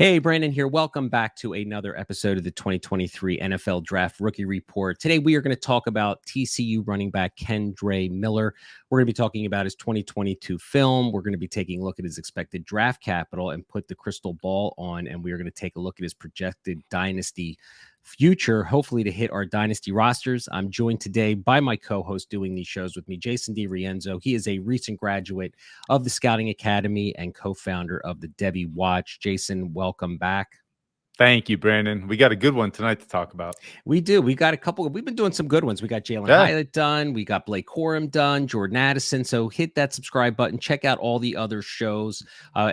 Hey, Brandon here. Welcome back to another episode of the 2023 NFL Draft Rookie Report. Today, we are going to talk about TCU running back Kendre Miller. We're going to be talking about his 2022 film. We're going to be taking a look at his expected draft capital and put the crystal ball on, and we are going to take a look at his projected Dynasty future, hopefully to hit our Dynasty rosters. I'm joined today by my co-host doing these shows with me, Jason DiRienzo. He is a recent graduate of the Scouting Academy and co-founder of the Devy Watch. Jason, welcome back. Thank you, Brandon. We got a good one tonight to talk about. We do. We got a couple. We've been doing some good ones. We got Jalen Hyatt done. We got Blake Corum done. Jordan Addison. So hit that subscribe button. Check out all the other shows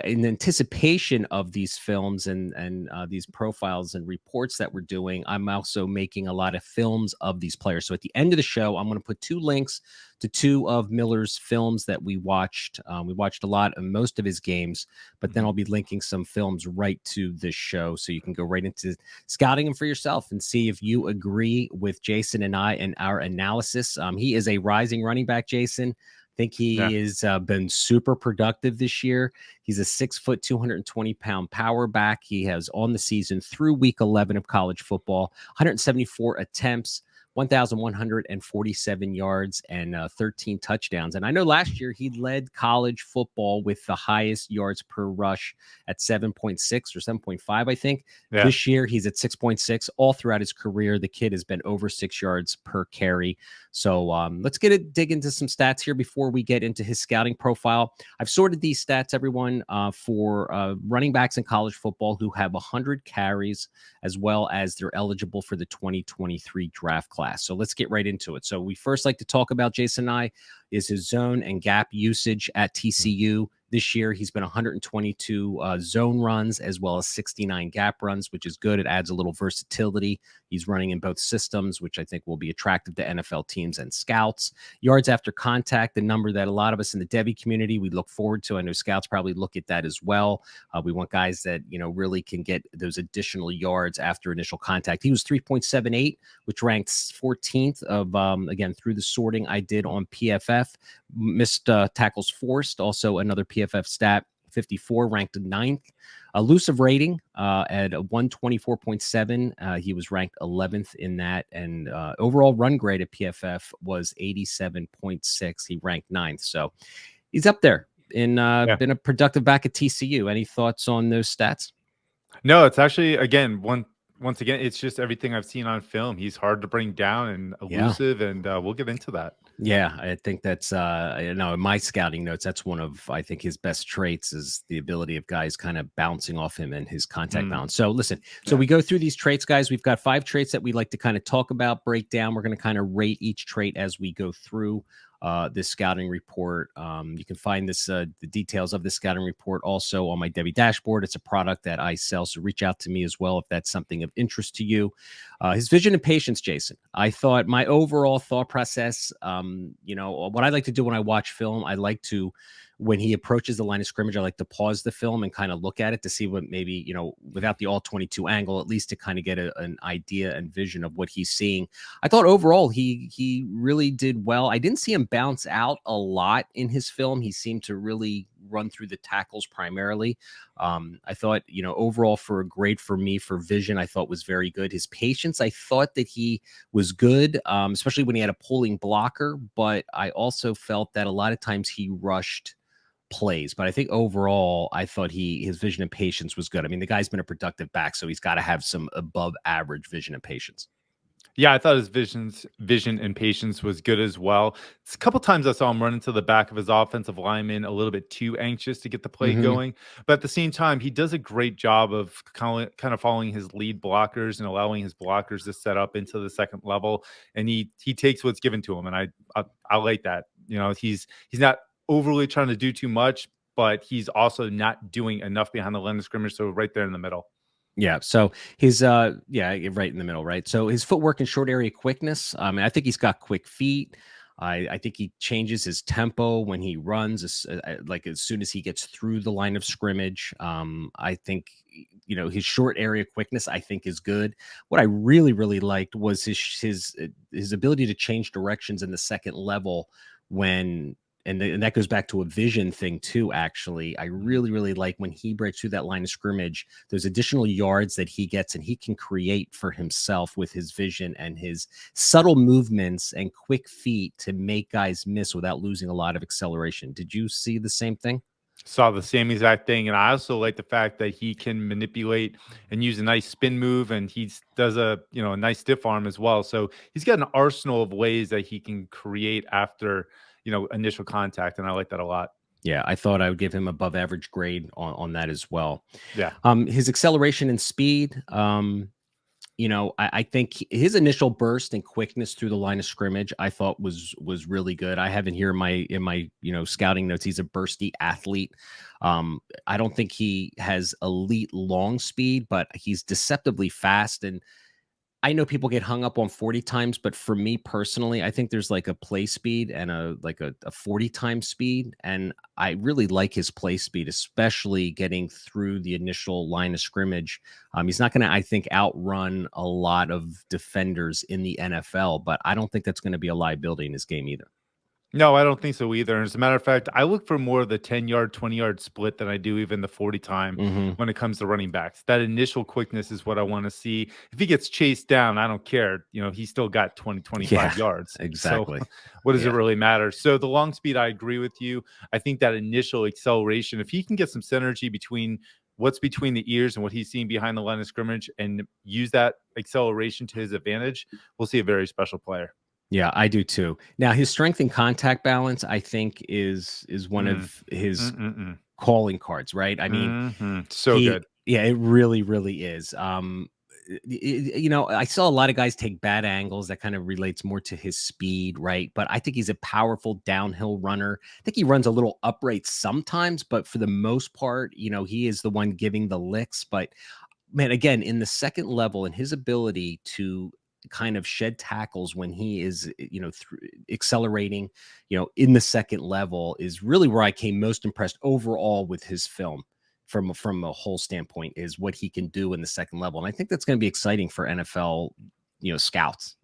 in anticipation of these films and these profiles and reports that we're doing. I'm also making a lot of films of these players. So at the end of the show, I'm going to put two links to two of Miller's films that we watched. We watched a lot of most of his games, but then I'll be linking some films right to this show so you can go right into scouting him for yourself and see if you agree with Jason and I and our analysis. He is a rising running back, Jason. I think he has been super productive this year. He's a 6 foot, 220-pound power back. He has on the season through week 11 of college football, 174 attempts, 1,147 yards and 13 touchdowns. And I know last year he led college football with the highest yards per rush at 7.6 or 7.5, I think. Yeah. This year he's at 6.6. All throughout his career, the kid has been over 6 yards per carry. So let's dig into some stats here before we get into his scouting profile. I've sorted these stats, everyone, for running backs in college football who have 100 carries, as well as they're eligible for the 2023 draft class. So let's get right into it. So we first like to talk about, Jason and I, is his zone and gap usage at TCU. This year, he's been 122 zone runs as well as 69 gap runs, which is good. It adds a little versatility. He's running in both systems, which I think will be attractive to NFL teams and scouts. Yards after contact, the number that a lot of us in the Devy community, we look forward to. I know scouts probably look at that as well. We want guys that, really can get those additional yards after initial contact. He was 3.78, which ranked 14th of, again, through the sorting I did on PFF. Missed tackles forced, also another PFF stat, 54, ranked 9th. Elusive rating at a 124.7. He was ranked 11th in that. And overall run grade at PFF was 87.6. He ranked 9th. So he's up there in been a productive back at TCU. Any thoughts on those stats? No, it's actually, again, once again, it's just everything I've seen on film. He's hard to bring down and elusive, and we'll get into that. Yeah, I think that's, in my scouting notes, that's one of, I think, his best traits is the ability of guys kind of bouncing off him and his contact balance. So listen, so we go through these traits, guys. We've got 5 traits that we like to kind of talk about, break down. We're going to kind of rate each trait as we go through this scouting report. You can find this the details of the scouting report also on my Devy dashboard. It's a product that I sell, so reach out to me as well if that's something of interest to you. His vision and patience, Jason. I thought my overall thought process, what I like to do when I watch film, I like to, when he approaches the line of scrimmage, I like to pause the film and kind of look at it to see what maybe, without the all 22 angle, at least to kind of get an idea and vision of what he's seeing. I thought overall he really did well. I didn't see him bounce out a lot in his film. He seemed to really run through the tackles primarily. I thought, overall for a grade for me for vision, I thought was very good. His patience, I thought that he was good, especially when he had a pulling blocker. But I also felt that a lot of times he rushed plays. But I think overall, I thought his vision and patience was good. I mean, the guy's been a productive back, so he's got to have some above average vision and patience. Yeah, I thought his vision and patience was good as well. It's a couple times I saw him run into the back of his offensive lineman a little bit too anxious to get the play going. But at the same time, he does a great job of kind of following his lead blockers and allowing his blockers to set up into the second level. And he takes what's given to him. And I like that. He's not overly trying to do too much, but he's also not doing enough behind the line of scrimmage. So right there in the middle. Yeah. So his, right in the middle, right? So his footwork and short area quickness. I think he's got quick feet. I think he changes his tempo when he runs, as soon as he gets through the line of scrimmage. I think, his short area quickness, I think, is good. What I really, really liked was his ability to change directions in the second level when and that goes back to a vision thing too. Actually, I really like when he breaks through that line of scrimmage, those additional yards that he gets, and he can create for himself with his vision and his subtle movements and quick feet to make guys miss without losing a lot of acceleration. Did you see the same thing? Saw the same exact thing, and I also like the fact that he can manipulate and use a nice spin move, and he does a nice stiff arm as well. So he's got an arsenal of ways that he can create after initial contact, and I like that a lot. Yeah, I thought I would give him above average grade on that as well. Yeah. His acceleration and speed. I think his initial burst and quickness through the line of scrimmage, I thought was really good. I have in here in my scouting notes, he's a bursty athlete. I don't think he has elite long speed, but he's deceptively fast. And I know people get hung up on 40 times, but for me personally, I think there's like a play speed and a 40 time speed. And I really like his play speed, especially getting through the initial line of scrimmage. He's not going to, I think, outrun a lot of defenders in the NFL, but I don't think that's going to be a liability in his game either. No, I don't think so either. And as a matter of fact, I look for more of the 10-yard, 20-yard split than I do even the 40 time when it comes to running backs. That initial quickness is what I want to see. If he gets chased down, I don't care. He's still got 20, 25 yards. Exactly. So what does it really matter? So the long speed, I agree with you. I think that initial acceleration, if he can get some synergy between what's between the ears and what he's seeing behind the line of scrimmage and use that acceleration to his advantage, we'll see a very special player. Yeah, I do too. Now, his strength and contact balance, I think, is one of his calling cards, right? I mean, so good. Yeah, it really is. I saw a lot of guys take bad angles. That kind of relates more to his speed, right? But I think he's a powerful downhill runner. I think he runs a little upright sometimes, but for the most part, he is the one giving the licks. But man, again, in the second level and his ability to kind of shed tackles when he is, accelerating, in the second level is really where I came most impressed overall with his film from a whole standpoint, is what he can do in the second level. And I think that's going to be exciting for NFL, scouts.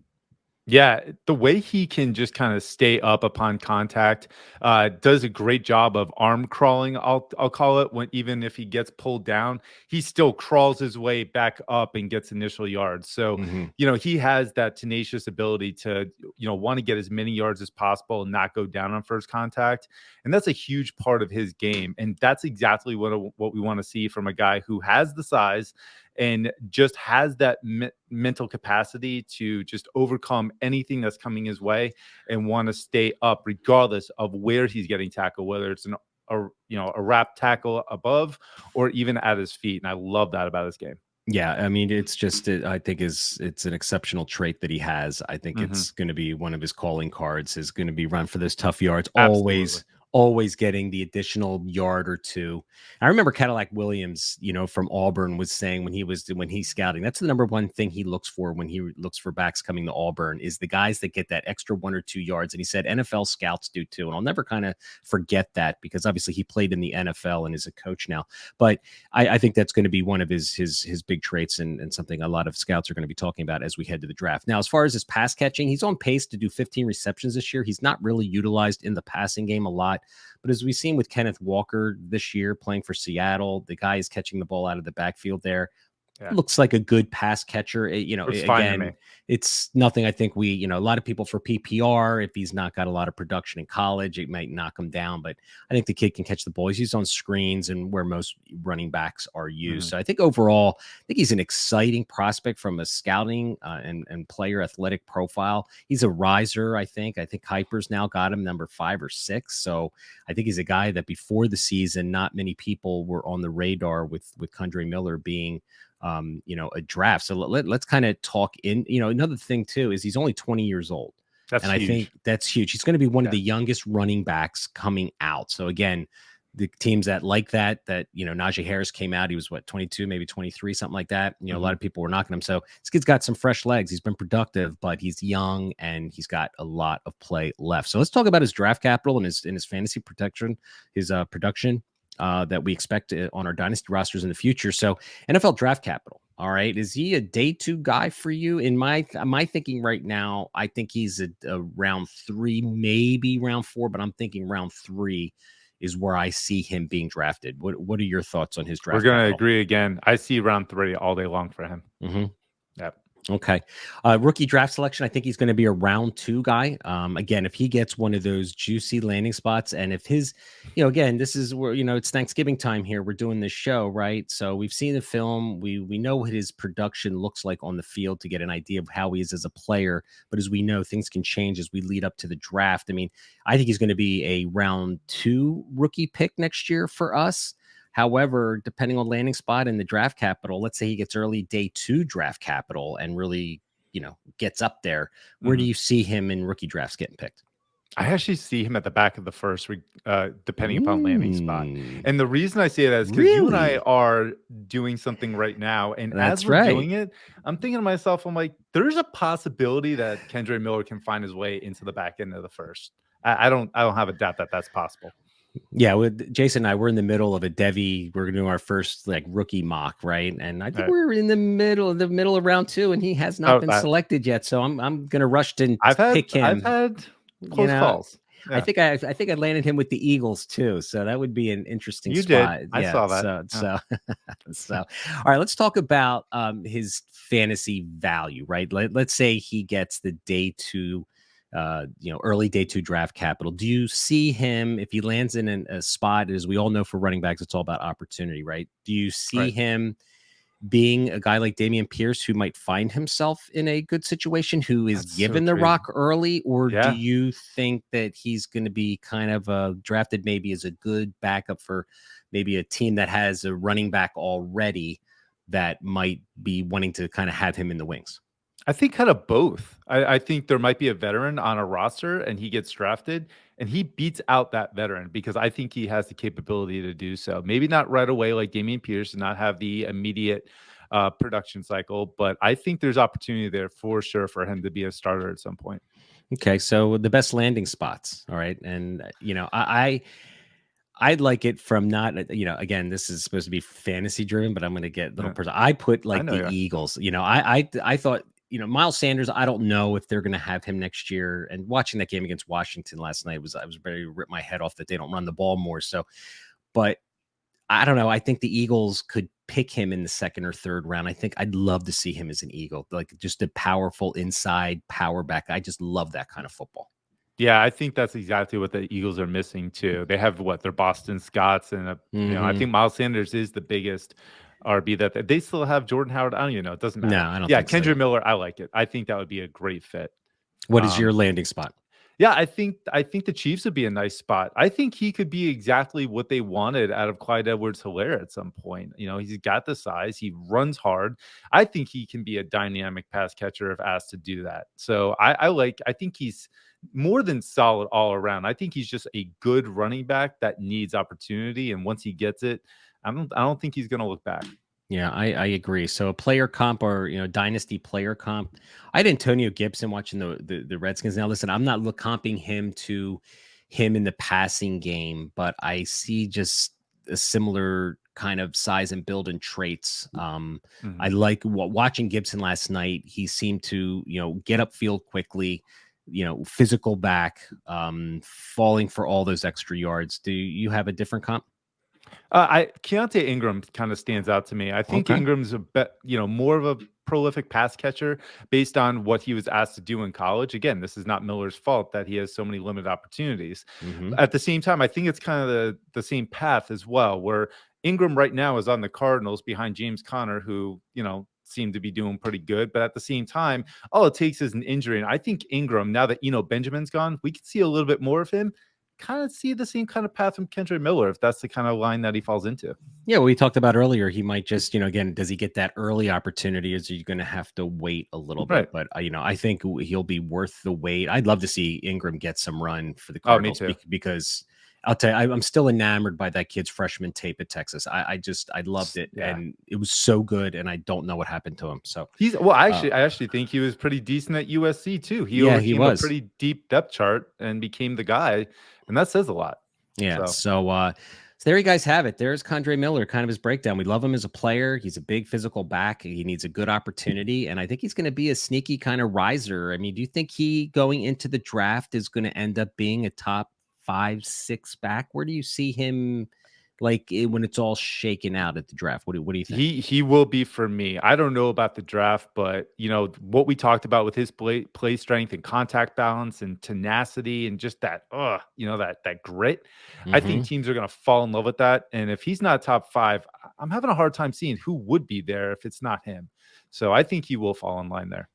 Yeah, the way he can just kind of stay up upon contact, does a great job of arm crawling. I'll call it, when even if he gets pulled down, he still crawls his way back up and gets initial yards. So he has that tenacious ability to want to get as many yards as possible and not go down on first contact, and that's a huge part of his game. And that's exactly what we want to see from a guy who has the size and just has that mental capacity to just overcome anything that's coming his way and want to stay up regardless of where he's getting tackled, whether it's a wrap tackle above or even at his feet. And I love that about his game. Yeah, I mean, it's just, I think it's an exceptional trait that he has. I think it's going to be one of his calling cards, is going to be run for those tough yards. Absolutely. Always getting the additional yard or two. I remember Cadillac Williams, from Auburn, was saying when he's scouting, that's the number one thing he looks for when he looks for backs coming to Auburn, is the guys that get that extra 1 or 2 yards. And he said NFL scouts do too. And I'll never kind of forget that, because obviously he played in the NFL and is a coach now. But I think that's going to be one of his big traits, and something a lot of scouts are going to be talking about as we head to the draft. Now, as far as his pass catching, he's on pace to do 15 receptions this year. He's not really utilized in the passing game a lot. But as we've seen with Kenneth Walker this year playing for Seattle, the guy is catching the ball out of the backfield there. Yeah. Looks like a good pass catcher. Again, it's nothing. I think a lot of people for PPR, if he's not got a lot of production in college, it might knock him down. But I think the kid can catch the ball. He's used on screens and where most running backs are used. So I think overall, I think he's an exciting prospect from a scouting and player athletic profile. He's a riser, I think. I think Kuiper's now got him number 5 or 6. So I think he's a guy that before the season, not many people were on the radar with Kendre Miller being a draft. So let's kind of talk in, another thing too, is he's only 20 years old. That's huge. I think that's huge. He's going to be one of the youngest running backs coming out. So again, the teams that like that, Najee Harris came out, he was 22, maybe 23, something like that. A lot of people were knocking him. So this kid's got some fresh legs. He's been productive, but he's young and he's got a lot of play left. So let's talk about his draft capital and his fantasy protection, his production that we expect on our Dynasty rosters in the future. So NFL draft capital, All right. Is he a day 2 guy for you? In my thinking right now, I think he's a round 3, maybe round 4, but I'm thinking round 3 is where I see him being drafted. What are your thoughts on his We're draft going to capital? agree again. I see round 3 all day long for him. Mm-hmm. Yep. Okay. Rookie draft selection, I think he's going to be a round 2 guy. Again, if he gets one of those juicy landing spots, and if his, again, this is where, it's Thanksgiving time here. We're doing this show, right? So we've seen the film. We know what his production looks like on the field to get an idea of how he is as a player. But as we know, things can change as we lead up to the draft. I mean, I think he's going to be a round 2 rookie pick next year for us. However, depending on landing spot and the draft capital, let's say he gets early day 2 draft capital and really, gets up there. Where do you see him in rookie drafts getting picked? I actually see him at the back of the first, depending upon landing spot. And the reason I say that is because you and I are doing something right now. And as we're doing it, I'm thinking to myself, I'm like, there's a possibility that Kendre Miller can find his way into the back end of the first. I don't have a doubt that that's possible. Yeah, with Jason and I, we're in the middle of a Devy. We're gonna do our first rookie mock, right? And I think we're in the middle of round 2, and he has not been selected yet. So I'm gonna rush to pick him. I've had close calls. Yeah. I think I landed him with the Eagles too. So that would be an interesting spot. Did. I saw that. So all right, let's talk about his fantasy value, right? Let's say he gets the day 2. Early day 2 draft capital. Do you see him, if he lands in a spot, as we all know for running backs, it's all about opportunity, right? Do you see him being a guy like Dameon Pierce who might find himself in a good situation, who is given the rock early? Or do you think that he's going to be kind of drafted maybe as a good backup for maybe a team that has a running back already that might be wanting to kind of have him in the wings? I think kind of both. I think there might be a veteran on a roster and he gets drafted and he beats out that veteran because I think he has the capability to do so. Maybe not right away like Dameon Pierce and not have the immediate production cycle, but I think there's opportunity there for sure for him to be a starter at some point. Okay, so the best landing spots. All right. And, I'd like it from not, again, this is supposed to be fantasy driven, but I'm going to get a little personal. I put the Eagles, I thought, Miles Sanders, I don't know if they're going to have him next year. And watching that game against Washington last night I was ready to rip my head off that they don't run the ball more. So, but I don't know. I think the Eagles could pick him in the 2nd or 3rd round. I think I'd love to see him as an Eagle, like just a powerful inside power back. I just love that kind of football. Yeah, I think that's exactly what the Eagles are missing too. They have their Boston Scotts, and I think Miles Sanders is the biggest RB that they still have. Jordan Howard, I don't even know. It doesn't matter. No, I don't. Yeah, Kendre Miller, I like it. I think that would be a great fit. What is your landing spot? Yeah, I think the Chiefs would be a nice spot. I think he could be exactly what they wanted out of Clyde Edwards-Helaire at some point. He's got the size. He runs hard. I think he can be a dynamic pass catcher if asked to do that. So I think he's more than solid all around. I think he's just a good running back that needs opportunity. And once he gets it, I don't think he's going to look back. Yeah, I agree. So a player comp or, dynasty player comp. I had Antonio Gibson watching the Redskins. Now, listen, I'm not comping him to him in the passing game, but I see just a similar kind of size and build and traits. I like watching Gibson last night. He seemed to, get upfield quickly, physical back, falling for all those extra yards. Do you have a different comp? Keontae Ingram kind of stands out to me. I think Ingram's more of a prolific pass catcher based on what he was asked to do in college. Again, this is not Miller's fault that he has so many limited opportunities. At the same time, I think it's kind of the same path as well, where Ingram right now is on the Cardinals behind James Conner, who, seem to be doing pretty good. But at the same time, all it takes is an injury. And I think Ingram, now that, Benjamin's gone, we could see a little bit more of him. Kind of see the same kind of path from Kendre Miller if that's the kind of line that he falls into. Yeah, we talked about earlier. He might just, again, does he get that early opportunity? Is he going to have to wait a little bit? But I think he'll be worth the wait. I'd love to see Ingram get some run for the Cardinals because I'll tell you, I'm still enamored by that kid's freshman tape at Texas. I loved it, and it was so good. And I don't know what happened to him. So I actually think he was pretty decent at USC too. He was a pretty deep depth chart and became the guy. And that says a lot. Yeah. So there you guys have it. There's Kendre Miller, kind of his breakdown. We love him as a player. He's a big physical back. He needs a good opportunity, and I think he's going to be a sneaky kind of riser. I mean, do you think he going into the draft is going to end up being a top 5, 6 back? Where do you see him, like when it's all shaken out at the draft? What do you think? He will be for me. I don't know about the draft, but what we talked about with his play strength and contact balance and tenacity and just that that grit. I think teams are going to fall in love with that. And if he's not top 5, I'm having a hard time seeing who would be there if it's not him. So I think he will fall in line there.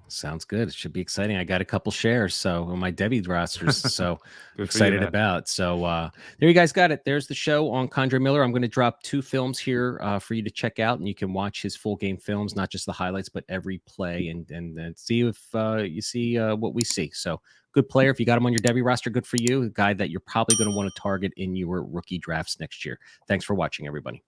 Sounds good. It should be exciting. I got a couple shares on my Devy rosters, so excited about. So there you guys got it. There's the show on Kendre Miller. I'm going to drop 2 films here for you to check out, and you can watch his full game films, not just the highlights, but every play, and see if you see what we see. So good player. If you got him on your Devy roster, good for you. A guy that you're probably going to want to target in your rookie drafts next year. Thanks for watching, everybody.